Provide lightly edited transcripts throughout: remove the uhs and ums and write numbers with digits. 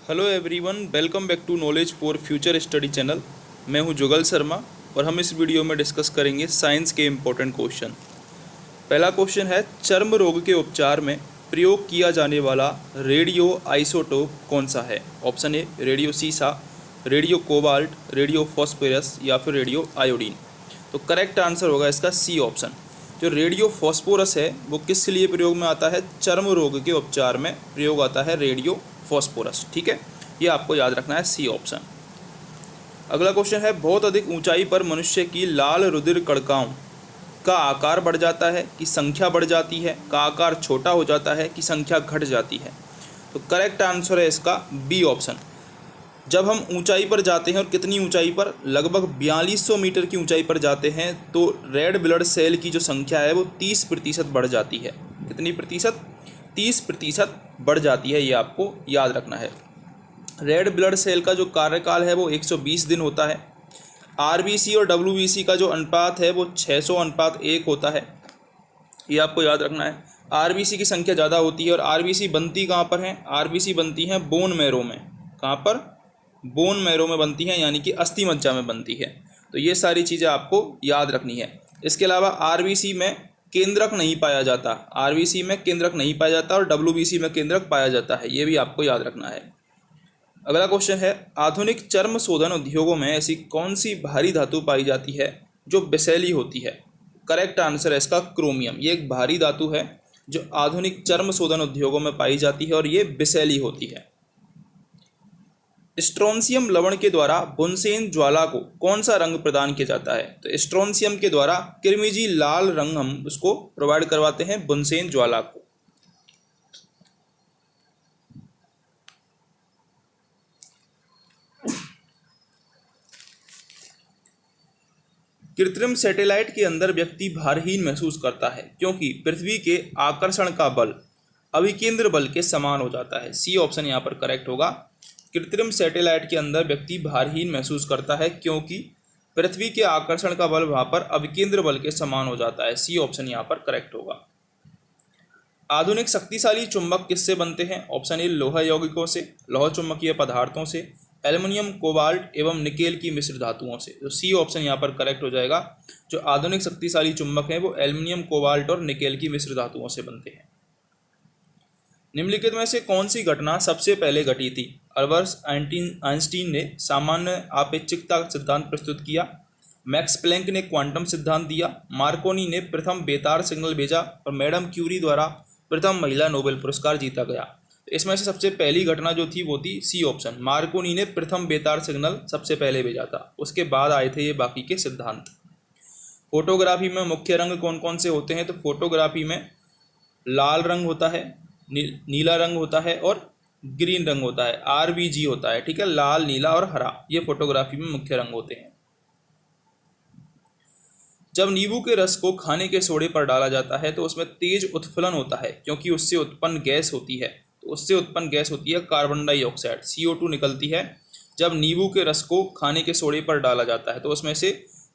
Hello everyone, welcome back to Knowledge for Future Study channel. मैं हूं जुगल शर्मा और हम इस वीडियो में डिस्कस करेंगे साइंस के इम्पोर्टेंट क्वेश्चन। पहला क्वेश्चन है, चर्म रोग के उपचार में प्रयोग किया जाने वाला रेडियो आइसोटोप कौन सा है? ऑप्शन ए रेडियो सीसा, रेडियो कोबाल्ट, रेडियो फॉस्फोरस या फिर रेडियो आयोडीन। तो करेक्ट आंसर होगा इसका सी ऑप्शन। जो रेडियो फॉस्फोरस है वो किस लिए प्रयोग में आता है? चर्म रोग के उपचार में प्रयोग आता है रेडियो फॉस्फोरस। ठीक है, ये आपको याद रखना है, सी ऑप्शन। अगला क्वेश्चन है, बहुत अधिक ऊंचाई पर मनुष्य की लाल रुधिर कणिकाओं का आकार बढ़ जाता है कि संख्या बढ़ जाती है, का आकार छोटा हो जाता है कि संख्या घट जाती है? तो करेक्ट आंसर है इसका बी ऑप्शन। जब हम ऊंचाई पर जाते हैं और कितनी ऊंचाई पर, लगभग 4200 मीटर की ऊंचाई पर जाते हैं, तो रेड ब्लड सेल की जो संख्या है वो 30% बढ़ जाती है। कितनी प्रतिशत? 30% बढ़ जाती है, ये आपको याद रखना है। रेड ब्लड सेल का जो कार्यकाल है वो 120 दिन होता है। आरबीसी और डब्ल्यूबीसी का जो अनुपात है वो 600:1 होता है, ये आपको याद रखना है। आरबीसी की संख्या ज़्यादा होती है और आरबीसी बनती कहाँ पर है? आरबीसी बनती हैं बोन मैरो में। कहाँ पर? बोन मैरो में बनती हैं, यानी कि अस्थि मज्जा में बनती है। तो ये सारी चीज़ें आपको याद रखनी है। इसके अलावा आरबीसी में केंद्रक नहीं पाया जाता, आरबीसी में केंद्रक नहीं पाया जाता और डब्ल्यूबीसी में केंद्रक पाया जाता है, ये भी आपको याद रखना है। अगला क्वेश्चन है, आधुनिक चर्म शोधन उद्योगों में ऐसी कौन सी भारी धातु पाई जाती है जो विषैली होती है? करेक्ट आंसर है इसका क्रोमियम। ये एक भारी धातु है जो आधुनिक चर्म शोधन उद्योगों में पाई जाती है और ये विषैली होती है। स्ट्रोंशियम लवण के द्वारा बुनसेन ज्वाला को कौन सा रंग प्रदान किया जाता है? तो स्ट्रोंशियम के द्वारा किरमिजी लाल रंग हम उसको प्रोवाइड करवाते हैं बुनसेन ज्वाला को। कृत्रिम सैटेलाइट के अंदर व्यक्ति भारहीन महसूस करता है क्योंकि पृथ्वी के आकर्षण का बल अभिकेंद्र बल के समान हो जाता है। सी ऑप्शन यहाँ पर करेक्ट होगा। कृत्रिम सैटेलाइट के अंदर व्यक्ति भारहीन महसूस करता है क्योंकि पृथ्वी के आकर्षण का बल वहाँ पर अभिकेंद्र बल के समान हो जाता है। सी ऑप्शन यहाँ पर करेक्ट होगा। आधुनिक शक्तिशाली चुंबक किससे बनते हैं? ऑप्शन ए लोहा यौगिकों से, लौह चुंबकीय पदार्थों से, एल्युमिनियम, कोबाल्ट एवं निकेल की मिश्र धातुओं से। तो सी ऑप्शन यहाँ पर करेक्ट हो जाएगा। जो आधुनिक शक्तिशाली चुंबक हैं वो एल्युमिनियम, कोबाल्ट और निकेल की मिश्र धातुओं से बनते हैं। निम्नलिखित में से कौन सी घटना सबसे पहले घटी थी? अल्बर्ट आइंस्टीन ने सामान्य आपेक्षिकता सिद्धांत प्रस्तुत किया, मैक्स प्लैंक ने क्वांटम सिद्धांत दिया, मार्कोनी ने प्रथम बेतार सिग्नल भेजा और मैडम क्यूरी द्वारा प्रथम महिला नोबेल पुरस्कार जीता गया। तो इसमें से सबसे पहली घटना जो थी वो थी सी ऑप्शन, मार्कोनी ने प्रथम बेतार सिग्नल सबसे पहले भेजा था, उसके बाद आए थे ये बाकी के सिद्धांत। फोटोग्राफी में मुख्य रंग कौन कौन से होते हैं? तो फोटोग्राफी में लाल रंग होता है, नीला रंग होता है और ग्रीन रंग होता है, आरबीजी होता है। ठीक है, लाल, नीला और हरा, ये फोटोग्राफी में मुख्य रंग होते हैं। जब नींबू के रस को खाने के सोडे पर डाला जाता है तो उसमें तेज उत्फलन होता है क्योंकि उससे उत्पन्न गैस होती है। तो उससे उत्पन्न गैस होती है कार्बन डाइऑक्साइड, CO2 निकलती है। जब नींबू के रस को खाने के सोडे पर डाला जाता है तो उसमें से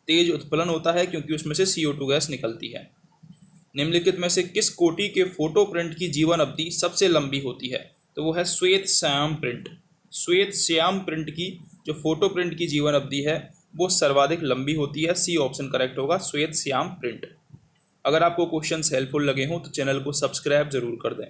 तेज उत्फलन होता है क्योंकि उसमें से CO2 गैस निकलती है। निम्नलिखित में से किस कोटि के फोटो प्रिंट की जीवन अवधि सबसे लंबी होती है? तो वो है श्वेत श्याम प्रिंट। श्वेत श्याम प्रिंट की जो फोटो प्रिंट की जीवन अवधि है वो सर्वाधिक लंबी होती है। सी ऑप्शन करेक्ट होगा, श्वेत श्याम प्रिंट। अगर आपको क्वेश्चंस हेल्पफुल लगे हों तो चैनल को सब्सक्राइब जरूर कर दें।